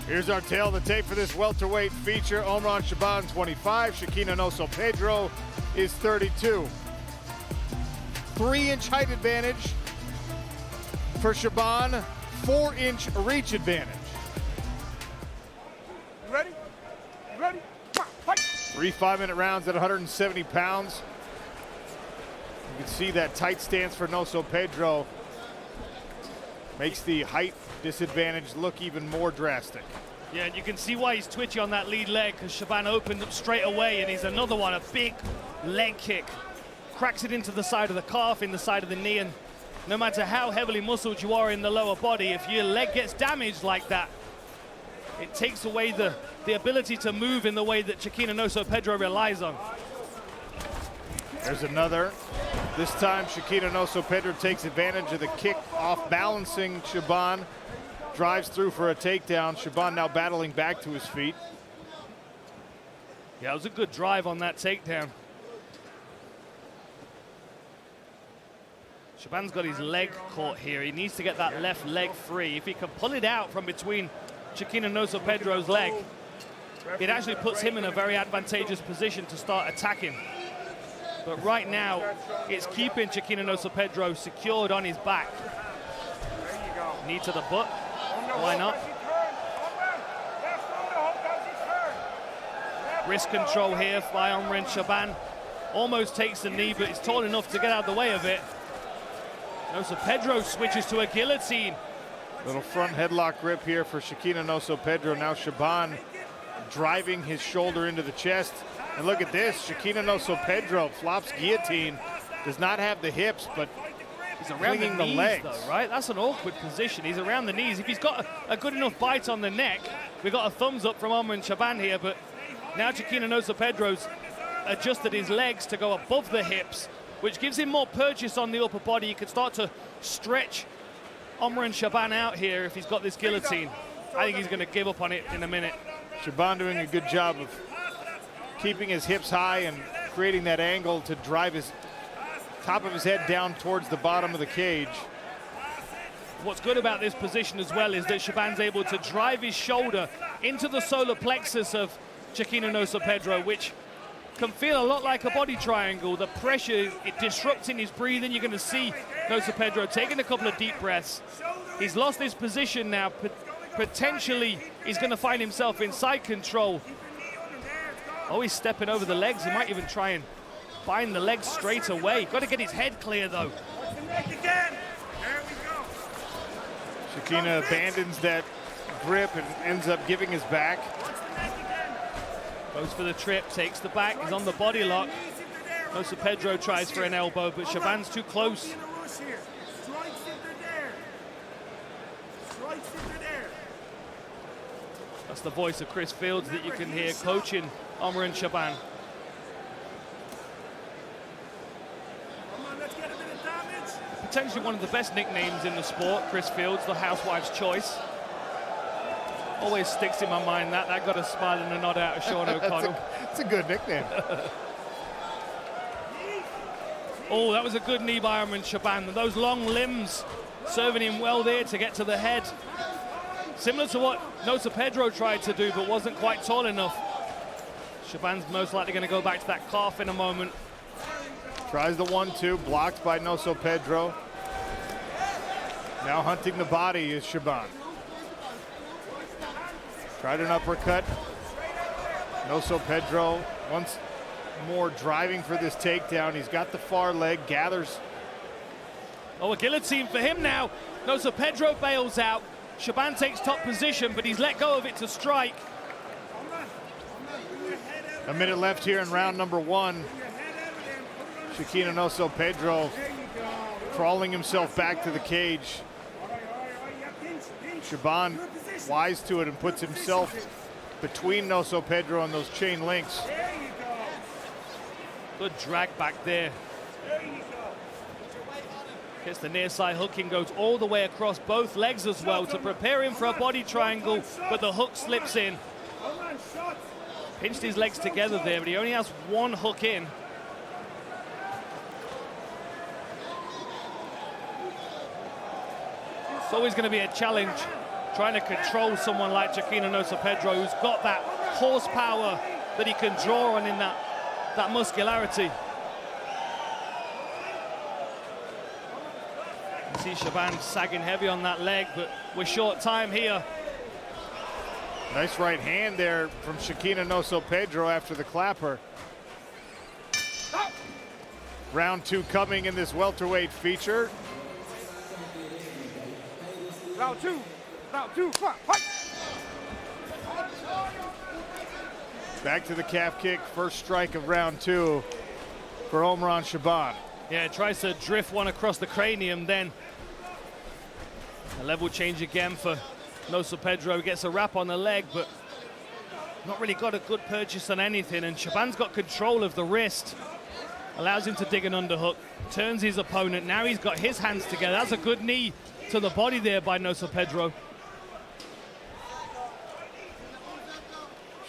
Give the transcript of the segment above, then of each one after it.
Here's our tail of the tape for this welterweight feature. Omran Chaaban, 25. Chequina Noso Pedro is 32. 3-inch height advantage for Chaaban, 4-inch reach advantage. You ready? You ready? Fight! 3 5-minute rounds at 170 pounds. You can see that tight stance for Noso Pedro makes the height disadvantage look even more drastic. Yeah, and you can see why he's twitchy on that lead leg, because Chaaban opened up straight away, and he's another one, a big leg kick. Cracks it into the side of the calf, in the side of the knee, and no matter how heavily muscled you are in the lower body, if your leg gets damaged like that, it takes away the ability to move in the way that Chequina Noso Pedro relies on. There's another. This time, Chequina Noso Pedro takes advantage of the kick off balancing Chaaban. Drives through for a takedown. Chaaban now battling back to his feet. Yeah, it was a good drive on that takedown. Chaaban's got his leg caught here. He needs to get that left leg free. If he can pull it out from between Chequina Noso Pedro's leg, it actually puts him in a very advantageous position to start attacking. But right now, it's keeping Chequina Noso Pedro secured on his back. Knee to the butt. Why not? Wrist control here by Omran Chaaban. Almost takes the knee, but it's tall enough to get out of the way of it. Noso Pedro switches to a guillotine. Little front headlock grip here for Chequina Noso Pedro. Now Chaaban driving his shoulder into the chest. And look at this, Chequina Noso Pedro flops guillotine. Does not have the hips, but he's around the knees, legs, though, right? That's an awkward position. He's around the knees. If he's got a good enough bite on the neck, we got a thumbs up from Omran Chaaban here, but now Chequina Noso Pedro's adjusted his legs to go above the hips, which gives him more purchase on the upper body. He can start to stretch Omran Chaaban out here if he's got this guillotine. I think he's going to give up on it in a minute. Chaaban doing a good job of keeping his hips high and creating that angle to drive his top of his head down towards the bottom of the cage. What's good about this position as well is that Chaaban's able to drive his shoulder into the solar plexus of Chequina Noso Pedro, which can feel a lot like a body triangle. The pressure, it disrupting his breathing. You're going to see Noso Pedro taking a couple of deep breaths. He's lost this position now. Potentially, he's going to find himself in side control. Oh, he's stepping over the legs. He might even try and bind the legs straight away. Got to get his head clear, though. Chequina abandons that grip and ends up giving his back. Goes for the trip, takes the back. He's on the body lock. Noso Pedro tries for an elbow, but Chaaban's too close. That's the voice of Chris Fields that you can hear coaching Omran Chaaban. Potentially one of the best nicknames in the sport, Chris Fields, the housewife's choice. Always sticks in my mind that. That got a smile and a nod out of Sean O'Connell. It's a good nickname. Oh, that was a good knee by Omran Chaaban. Those long limbs serving him well there to get to the head. Similar to what Noso Pedro tried to do, but wasn't quite tall enough. Chaaban's most likely going to go back to that calf in a moment. Tries the 1-2, blocked by Noso Pedro. Now hunting the body is Chaaban. Tried an uppercut. Noso Pedro once more driving for this takedown. He's got the far leg, gathers. Oh, a guillotine for him now. Noso Pedro bails out. Chaaban takes top position, but he's let go of it to strike. A minute left here in round number 1. Chequina Noso Pedro crawling himself back to the cage. Chaaban wise to it and puts himself between Noso Pedro and those chain links. Good drag back there. Gets the near side hooking, goes all the way across both legs as well to prepare him for a body triangle, but the hook slips in. Pinched his legs together there, but he only has one hook in. It's always going to be a challenge trying to control someone like Chequina Noso Pedro, who's got that horsepower that he can draw on in that muscularity. You see Chaaban sagging heavy on that leg, but we're short time here. Nice right hand there from Chequina Noso Pedro after the clapper. Round 2 coming in this welterweight feature. Round two, fight! Back to the calf kick, first strike of round 2 for Omran Chaaban. Yeah, tries to drift one across the cranium, then a level change again for Noso Pedro. Gets a wrap on the leg, but not really got a good purchase on anything, and Chaaban's got control of the wrist. Allows him to dig an underhook, turns his opponent. Now he's got his hands together. That's a good knee to the body there by Noso Pedro.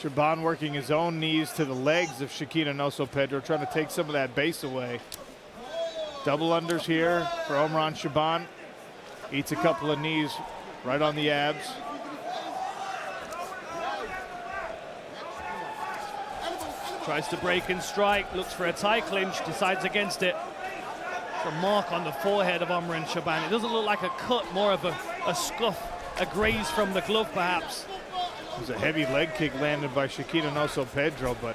Chaaban working his own knees to the legs of Chequina Noso Pedro, trying to take some of that base away. Double unders here for Omran Chaaban. Eats a couple of knees right on the abs. Tries to break and strike, looks for a tie clinch, decides against it. It's a mark on the forehead of Omran Chaaban. It doesn't look like a cut, more of a scuff, a graze from the glove perhaps. It was a heavy leg kick landed by Chequina Noso Pedro, but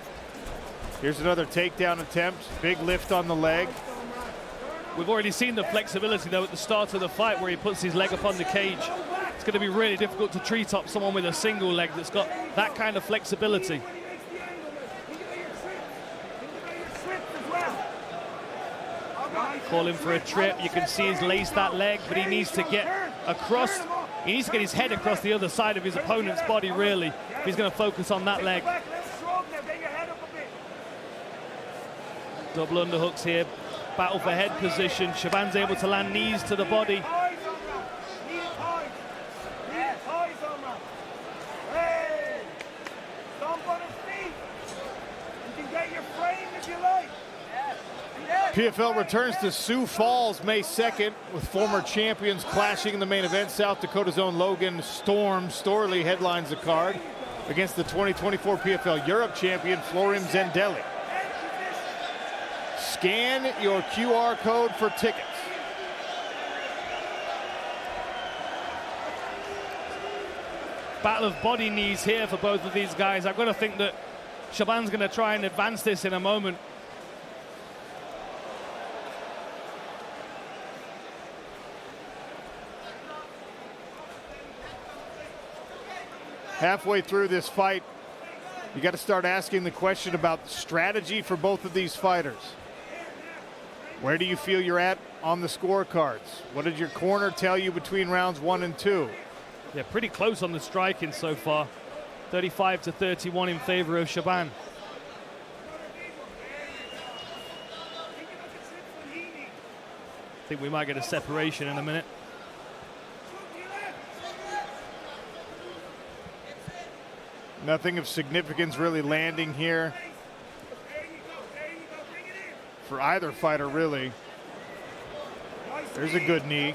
here's another takedown attempt. Big lift on the leg. We've already seen the flexibility though at the start of the fight where he puts his leg up on the cage. It's going to be really difficult to treat up someone with a single leg that's got that kind of flexibility. Calling for a trip. You can see he's laced that leg, but he needs to get across. He needs to get his head across the other side of his opponent's body, really, if he's going to focus on that leg. Double underhooks here. Battle for head position. Chaaban's able to land knees to the body. PFL returns to Sioux Falls May 2nd with former champions clashing in the main event. South Dakota's own Logan Storm Storley headlines the card against the 2024 PFL Europe champion Florim Zendelli. Scan your QR code for tickets. Battle of body knees here for both of these guys. I've got to think that Chaaban's going to try and advance this in a moment. Halfway through this fight, you got to start asking the question about strategy for both of these fighters. Where do you feel you're at on the scorecards? What did your corner tell you between rounds 1 and 2? Yeah, pretty close on the striking so far. 35-31 in favor of Chaaban. I think we might get a separation in a minute. Nothing of significance really landing here for either fighter, really. There's a good knee.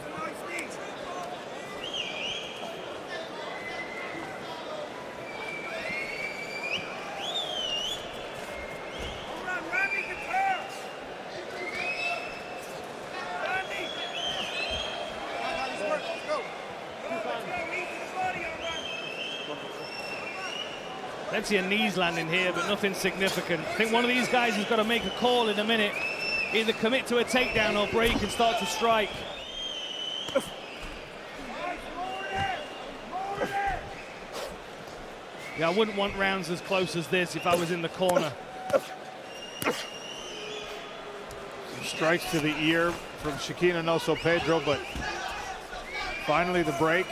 Plenty of knees landing here, but nothing significant. I think one of these guys has got to make a call in a minute. Either commit to a takedown or break and start to strike. Yeah, I wouldn't want rounds as close as this if I was in the corner. Strikes to the ear from Chequina Noso Pedro, but finally the break.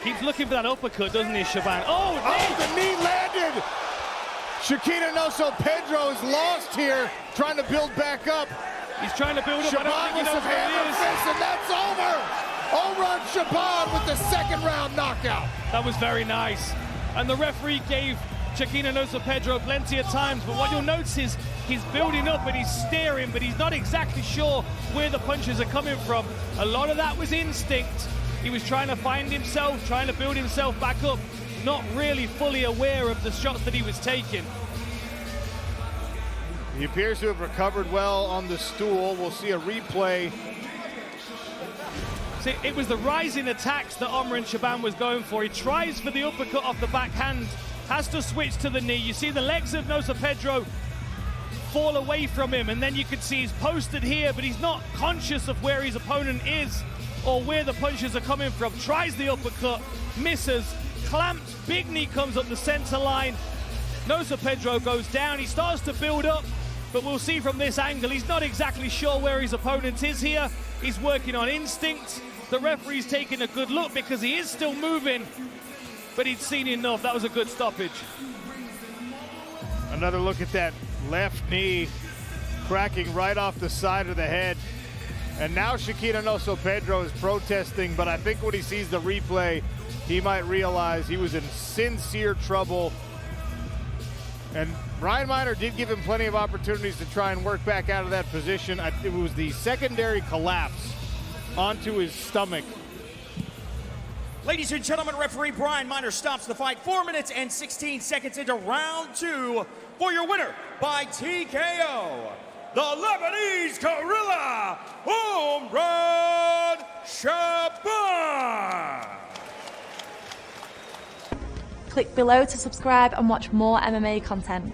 Keeps looking for that uppercut, doesn't he, Chaaban? Oh, the knee landed! Chequina Noso Pedro is lost here, trying to build back up. He's trying to build up. Chaaban with some hammer fists, and that's over! Omran Chaaban with the second round knockout. That was very nice. And the referee gave Chequina Noso Pedro plenty of times, but what you'll notice is He's building up and he's steering, but he's not exactly sure where the punches are coming from. A lot of that was instinct. He was trying to find himself, trying to build himself back up, not really fully aware of the shots that he was taking. He appears to have recovered well on the stool. We'll see a replay. See, it was the rising attacks that Omran Chaaban was going for. He tries for the uppercut off the backhand, has to switch to the knee. You see the legs of Noso Pedro fall away from him, and then you can see he's posted here, but he's not conscious of where his opponent is or where the punches are coming from. Tries the uppercut, misses, clamps, big knee comes up the center line. Noso Pedro goes down, he starts to build up, but we'll see from this angle, he's not exactly sure where his opponent is here. He's working on instinct. The referee's taking a good look because he is still moving, but he'd seen enough. That was a good stoppage. Another look at that left knee cracking right off the side of the head. And now Chequina Noso Pedro is protesting, but I think when he sees the replay, he might realize he was in sincere trouble. And Ryan Miner did give him plenty of opportunities to try and work back out of that position. It was the secondary collapse onto his stomach. Ladies and gentlemen, referee Brian Miner stops the fight 4 minutes and 16 seconds into round 2 for your winner by TKO, the Lebanese gorilla, Omran Chaaban. Click below to subscribe and watch more MMA content.